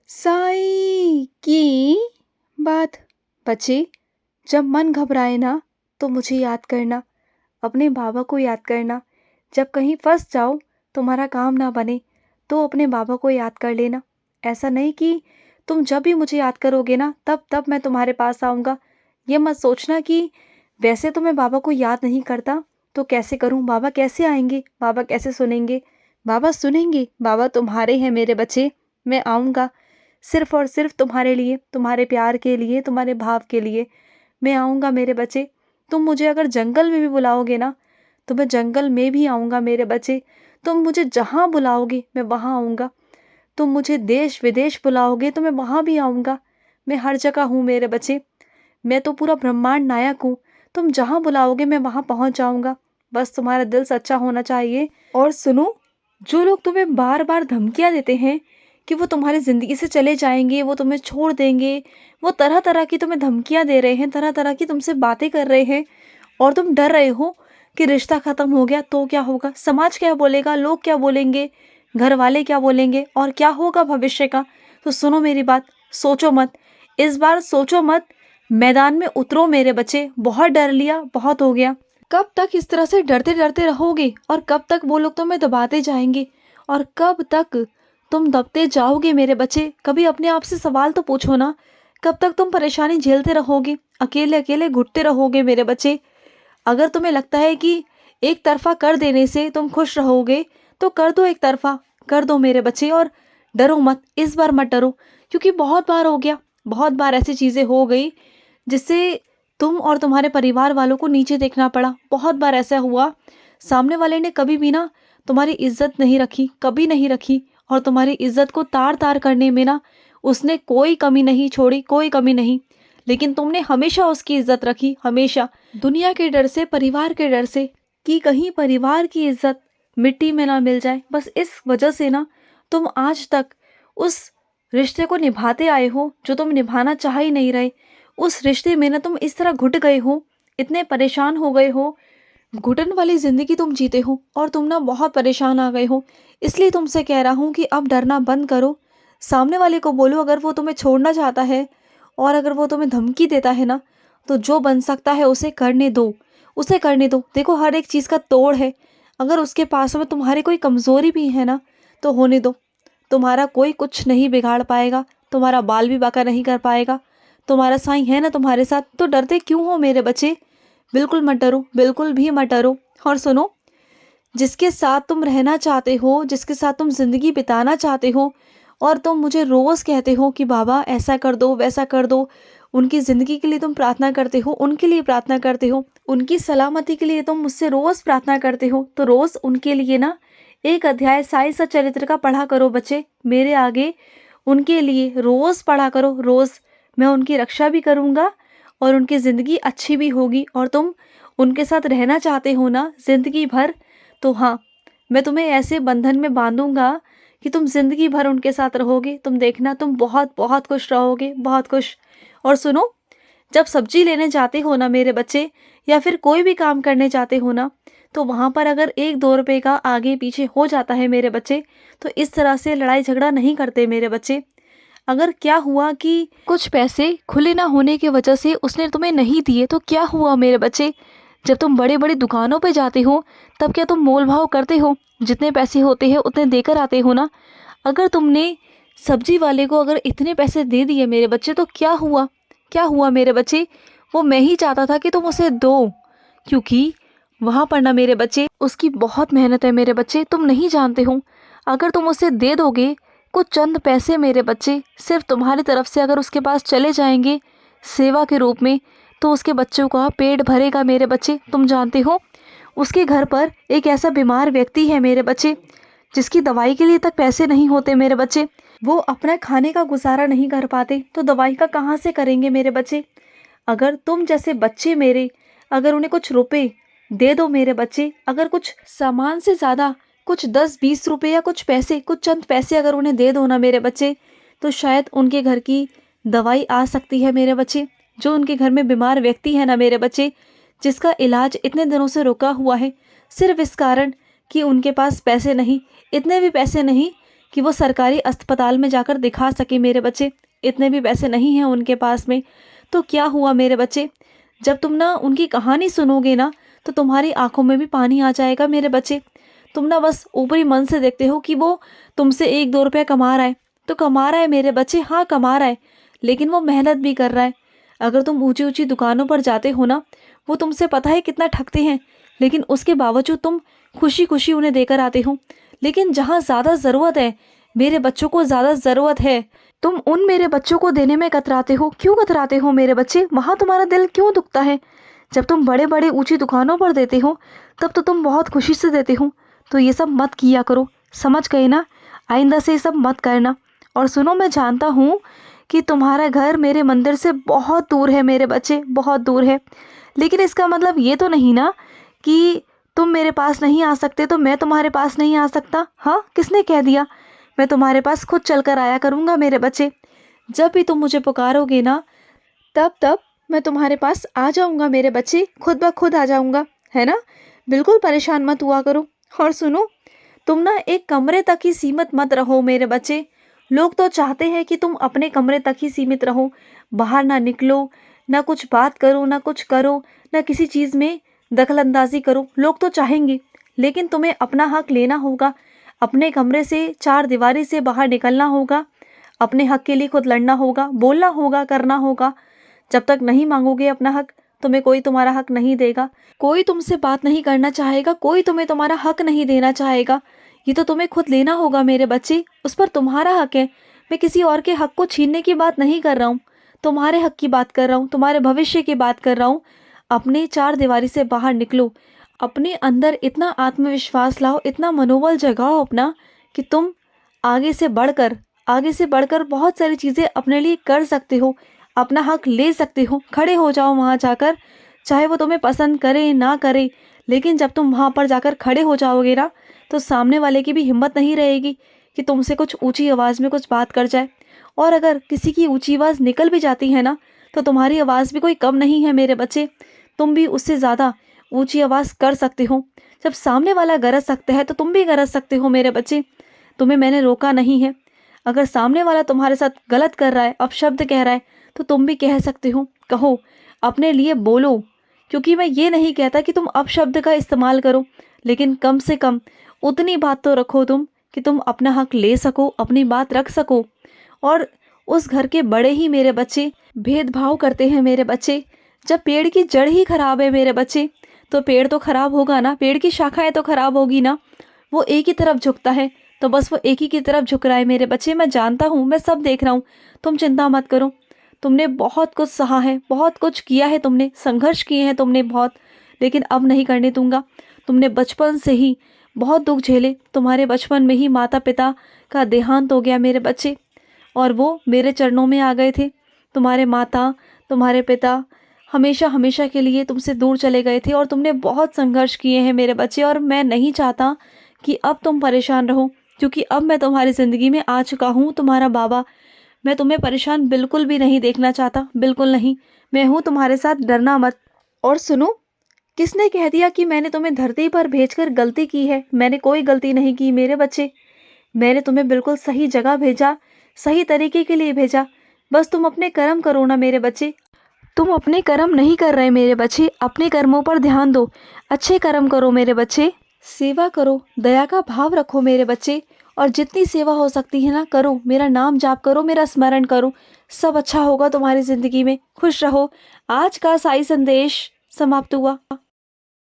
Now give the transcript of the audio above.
साई की बात। बच्चे, जब मन घबराए ना तो मुझे याद करना, अपने बाबा को याद करना। जब कहीं फंस जाओ, तुम्हारा काम ना बने तो अपने बाबा को याद कर लेना। ऐसा नहीं कि तुम जब भी मुझे याद करोगे ना तब तब मैं तुम्हारे पास आऊँगा। ये मत सोचना कि वैसे तो मैं बाबा को याद नहीं करता तो कैसे करूँ, बाबा कैसे आएंगे, बाबा कैसे सुनेंगे। बाबा सुनेंगे, बाबा तुम्हारे हैं मेरे बच्चे। मैं आऊँगा सिर्फ और सिर्फ तुम्हारे लिए, तुम्हारे प्यार के लिए, तुम्हारे भाव के लिए मैं आऊँगा मेरे बच्चे। तुम मुझे अगर जंगल में भी बुलाओगे ना तो मैं जंगल में भी आऊँगा मेरे बच्चे। तुम मुझे जहाँ बुलाओगे मैं वहाँ आऊँगा। तुम मुझे देश विदेश बुलाओगे तो मैं वहाँ भी आऊँगा। मैं हर जगह हूँ मेरे बच्चे। मैं तो पूरा ब्रह्मांड नायक हूँ। तुम जहाँ बुलाओगे मैं वहाँ पहुँच जाऊँगा। बस तुम्हारा दिल सच्चा होना चाहिए। और सुनो, जो लोग तुम्हें बार बार धमकियाँ देते हैं कि वो तुम्हारी ज़िंदगी से चले जाएंगे, वो तुम्हें छोड़ देंगे, वो तरह तरह की तुम्हें धमकियाँ दे रहे हैं, तरह तरह की तुमसे बातें कर रहे हैं और तुम डर रहे हो कि रिश्ता ख़त्म हो गया तो क्या होगा, समाज क्या बोलेगा, लोग क्या बोलेंगे, घर वाले क्या बोलेंगे और क्या होगा भविष्य का। तो सुनो मेरी बात, सोचो मत, इस बार सोचो मत, मैदान में उतरो मेरे बच्चे। बहुत डर लिया, बहुत हो गया। कब तक इस तरह से डरते डरते रहोगे और कब तक वो लोग तुम्हें दबाते जाएंगे और कब तक तुम दबते जाओगे मेरे बच्चे। कभी अपने आप से सवाल तो पूछो ना, कब तक तुम परेशानी झेलते रहोगे, अकेले अकेले घुटते रहोगे मेरे बच्चे। अगर तुम्हें लगता है कि एक तरफा कर देने से तुम खुश रहोगे तो कर दो, एक तरफा कर दो मेरे बच्चे। और डरो मत, इस बार मत डरो, क्योंकि बहुत बार हो गया, बहुत बार ऐसी चीज़ें हो गई जिससे तुम और तुम्हारे परिवार वालों को नीचे देखना पड़ा। बहुत बार ऐसा हुआ, सामने वाले ने कभी भी ना तुम्हारी इज्जत नहीं रखी, कभी नहीं रखी, और तुम्हारी इज्जत को तार तार करने में ना उसने कोई कमी नहीं छोड़ी, कोई कमी नहीं। लेकिन तुमने हमेशा उसकी इज्जत रखी, हमेशा। दुनिया के डर से, परिवार के डर से कि कहीं परिवार की इज्जत मिट्टी में ना मिल जाए, बस इस वजह से ना तुम आज तक उस रिश्ते को निभाते आए हो जो तुम निभाना चाह ही नहीं रहे। उस रिश्ते में ना तुम इस तरह घुट गए हो, इतने परेशान हो गए हो, घुटन वाली जिंदगी तुम जीते हो और तुम ना बहुत परेशान आ गए हो। इसलिए तुमसे कह रहा हूँ कि अब डरना बंद करो। सामने वाले को बोलो, अगर वो तुम्हें छोड़ना चाहता है और अगर वो तुम्हें धमकी देता है ना तो जो बन सकता है उसे करने दो, उसे करने दो। देखो, हर एक चीज़ का तोड़ है। अगर उसके पास में तुम्हारी कोई कमज़ोरी भी है ना तो होने दो। तुम्हारा कोई कुछ नहीं बिगाड़ पाएगा, तुम्हारा बाल भी बांका नहीं कर पाएगा। तुम्हारा साईं है ना तुम्हारे साथ, तो डरते क्यों हो मेरे बच्चे। बिल्कुल मत डरो, बिल्कुल भी मत डरो। और सुनो, जिसके साथ तुम रहना चाहते हो, जिसके साथ तुम ज़िंदगी बिताना चाहते हो और तुम मुझे रोज़ कहते हो कि बाबा ऐसा कर दो, वैसा कर दो, उनकी ज़िंदगी के लिए तुम प्रार्थना करते हो, उनके लिए प्रार्थना करते हो, उनकी सलामती के लिए तुम मुझसे रोज़ प्रार्थना करते हो, तो रोज़ उनके लिए ना एक अध्याय साई सच्चरित्र का पढ़ा करो बच्चे, मेरे आगे उनके लिए रोज़ पढ़ा करो, रोज़। मैं उनकी रक्षा भी करूँगा और उनकी ज़िंदगी अच्छी भी होगी। और तुम उनके साथ रहना चाहते हो ना ज़िंदगी भर, तो हाँ, मैं तुम्हें ऐसे बंधन में बांधूंगा कि तुम ज़िंदगी भर उनके साथ रहोगे। तुम देखना, तुम बहुत बहुत खुश रहोगे, बहुत खुश। और सुनो, जब सब्जी लेने जाते हो ना मेरे बच्चे, या फिर कोई भी काम करने जाते हो ना, तो वहाँ पर अगर 1-2 रुपए का आगे पीछे हो जाता है मेरे बच्चे, तो इस तरह से लड़ाई झगड़ा नहीं करते मेरे बच्चे। अगर क्या हुआ कि कुछ पैसे खुले ना होने की वजह से उसने तुम्हें नहीं दिए तो क्या हुआ मेरे बच्चे। जब तुम बड़ी बड़ी दुकानों पे जाते हो तब क्या तुम मोल भाव करते हो, जितने पैसे होते हैं उतने देकर आते हो ना। अगर तुमने सब्जी वाले को अगर इतने पैसे दे दिए मेरे बच्चे तो क्या हुआ, क्या हुआ मेरे बच्चे। वो मैं ही चाहता था कि तुम उसे दो, क्योंकि वहाँ पर ना मेरे बच्चे उसकी बहुत मेहनत है मेरे बच्चे, तुम नहीं जानते हो। अगर तुम उसे दे दोगे कुछ चंद पैसे मेरे बच्चे, सिर्फ तुम्हारी तरफ से अगर उसके पास चले जाएंगे सेवा के रूप में, तो उसके बच्चों का पेट भरेगा मेरे बच्चे। तुम जानते हो उसके घर पर एक ऐसा बीमार व्यक्ति है मेरे बच्चे जिसकी दवाई के लिए तक पैसे नहीं होते मेरे बच्चे। वो अपना खाने का गुजारा नहीं कर पाते तो दवाई का कहाँ से करेंगे मेरे बच्चे। अगर तुम जैसे बच्चे मेरे, अगर उन्हें कुछ रुपए दे दो मेरे बच्चे, अगर कुछ सामान से ज़्यादा कुछ 10-20 रुपए या कुछ पैसे, कुछ चंद पैसे अगर उन्हें दे दो ना मेरे बच्चे, तो शायद उनके घर की दवाई आ सकती है मेरे बच्चे। जो उनके घर में बीमार व्यक्ति है ना मेरे बच्चे, जिसका इलाज इतने दिनों से रुका हुआ है, सिर्फ इस कारण कि उनके पास पैसे नहीं, इतने भी पैसे नहीं कि वो सरकारी अस्पताल में जाकर दिखा सके मेरे बच्चे। इतने भी पैसे नहीं हैं उनके पास में। तो क्या हुआ मेरे बच्चे, जब तुम ना उनकी कहानी सुनोगे ना तो तुम्हारी आंखों में भी पानी आ जाएगा मेरे बच्चे। तुम ना बस ऊपरी मन से देखते हो कि वो तुमसे 1-2 रुपये कमा रहा है, तो कमा रहा है मेरे बच्चे, हाँ कमा रहा है, लेकिन वो मेहनत भी कर रहा है। अगर तुम ऊंची ऊंची दुकानों पर जाते हो ना, वो तुमसे पता है कितना ठगते हैं, लेकिन उसके बावजूद तुम खुशी खुशी उन्हें देकर आते हो। लेकिन जहाँ ज़्यादा ज़रूरत है, मेरे बच्चों को ज़्यादा ज़रूरत है, तुम उन मेरे बच्चों को देने में कतराते हो। क्यों कतराते हो मेरे बच्चे? वहाँ तुम्हारा दिल क्यों दुखता है? जब तुम बड़े बड़े ऊंची दुकानों पर देते हो तब तो तुम बहुत खुशी से देते हो। तो ये सब मत किया करो, समझ गए ना? आइंदा से ये सब मत करना। और सुनो, मैं जानता हूँ कि तुम्हारा घर मेरे मंदिर से बहुत दूर है मेरे बच्चे, बहुत दूर है, लेकिन इसका मतलब ये तो नहीं ना कि तुम मेरे पास नहीं आ सकते तो मैं तुम्हारे पास नहीं आ सकता। हाँ, किसने कह दिया? मैं तुम्हारे पास खुद चलकर आया करूँगा मेरे बच्चे। जब भी तुम मुझे पुकारोगे ना, तब तब मैं तुम्हारे पास आ जाऊँगा मेरे बच्चे, खुद ब खुद आ जाऊँगा, है ना? बिल्कुल परेशान मत हुआ करो। और सुनो, तुम ना एक कमरे तक ही सीमित मत रहो मेरे बच्चे। लोग तो चाहते हैं कि तुम अपने कमरे तक ही सीमित रहो, बाहर ना निकलो, ना कुछ बात करो, ना कुछ करो, ना किसी चीज़ में दखल अंदाजी करो। लोग तो चाहेंगे, लेकिन तुम्हें अपना हक लेना होगा। अपने कमरे से, चार दीवारी से बाहर निकलना होगा। अपने हक के लिए खुद लड़ना होगा, बोलना होगा, करना होगा। जब तक नहीं मांगोगे अपना हक, तुम्हें कोई तुम्हारा हक नहीं देगा। कोई तुमसे बात नहीं करना चाहेगा, कोई तुम्हें तुम्हारा हक नहीं देना चाहेगा। ये तो तुम्हें खुद लेना होगा मेरे बच्चे, उस पर तुम्हारा हक है। मैं किसी और के हक को छीनने की बात नहीं कर रहा हूँ, तुम्हारे हक की बात कर रहा हूँ, तुम्हारे भविष्य की बात कर रहा हूँ। अपने चार दीवारी से बाहर निकलो, अपने अंदर इतना आत्मविश्वास लाओ, इतना मनोबल जगाओ अपना कि तुम आगे से बढ़कर, आगे से बढ़कर बहुत सारी चीज़ें अपने लिए कर सकते हो, अपना हक ले सकते हो। खड़े हो जाओ वहाँ जाकर, चाहे वो तुम्हें पसंद करे ना करे, लेकिन जब तुम वहाँ पर जाकर खड़े हो जाओगे ना, तो सामने वाले की भी हिम्मत नहीं रहेगी कि तुमसे कुछ ऊंची आवाज़ में कुछ बात कर जाए। और अगर किसी की ऊंची आवाज़ निकल भी जाती है ना, तो तुम्हारी आवाज़ भी कोई कम नहीं है मेरे बच्चे। तुम भी उससे ज़्यादा ऊंची आवाज़ कर सकते हो। जब सामने वाला गरज सकता है तो तुम भी गरज सकते हो मेरे बच्चे। तुम्हें मैंने रोका नहीं है। अगर सामने वाला तुम्हारे साथ गलत कर रहा है, अपशब्द कह रहा है, तो तुम भी कह सकते हो, कहो, अपने लिए बोलो। क्योंकि मैं ये नहीं कहता कि तुम अपशब्द का इस्तेमाल करो, लेकिन कम से कम उतनी बात तो रखो तुम कि तुम अपना हक ले सको, अपनी बात रख सको। और उस घर के बड़े ही मेरे बच्चे भेदभाव करते हैं मेरे बच्चे। जब पेड़ की जड़ ही खराब है मेरे बच्चे, तो पेड़ तो खराब होगा ना, पेड़ की शाखाएं तो खराब होगी ना। वो एक ही तरफ झुकता है, तो बस वो एक ही की तरफ झुक रहा है मेरे बच्चे। मैं जानता हूँ, मैं सब देख रहा हूँ, तुम चिंता मत करो। तुमने बहुत कुछ सहा है, बहुत कुछ किया है, तुमने संघर्ष किए हैं तुमने बहुत, लेकिन अब नहीं करने दूंगा। तुमने बचपन से ही बहुत दुख झेले। तुम्हारे बचपन में ही माता पिता का देहांत हो गया मेरे बच्चे, और वो मेरे चरणों में आ गए थे। तुम्हारे माता, तुम्हारे पिता हमेशा हमेशा के लिए तुमसे दूर चले गए थे, और तुमने बहुत संघर्ष किए हैं मेरे बच्चे। और मैं नहीं चाहता कि अब तुम परेशान रहो, क्योंकि अब मैं तुम्हारी ज़िंदगी में आ चुका हूँ, तुम्हारा बाबा। मैं तुम्हें परेशान बिल्कुल भी नहीं देखना चाहता, बिल्कुल नहीं। मैं हूँ तुम्हारे साथ, डरना मत। और सुनो, किसने कह दिया कि मैंने तुम्हें धरती पर भेजकर गलती की है? मैंने कोई गलती नहीं की मेरे बच्चे। मैंने तुम्हें बिल्कुल सही जगह भेजा, सही तरीके के लिए भेजा। बस तुम अपने कर्म करो ना मेरे बच्चे। तुम अपने कर्म नहीं कर रहे मेरे बच्चे, अपने कर्मों पर ध्यान दो, अच्छे कर्म करो मेरे बच्चे। सेवा करो, दया का भाव रखो मेरे बच्चे, और जितनी सेवा हो सकती है ना करो। मेरा नाम जाप करो, मेरा स्मरण करो, सब अच्छा होगा तुम्हारी ज़िंदगी में। खुश रहो। आज का साई संदेश समाप्त हुआ।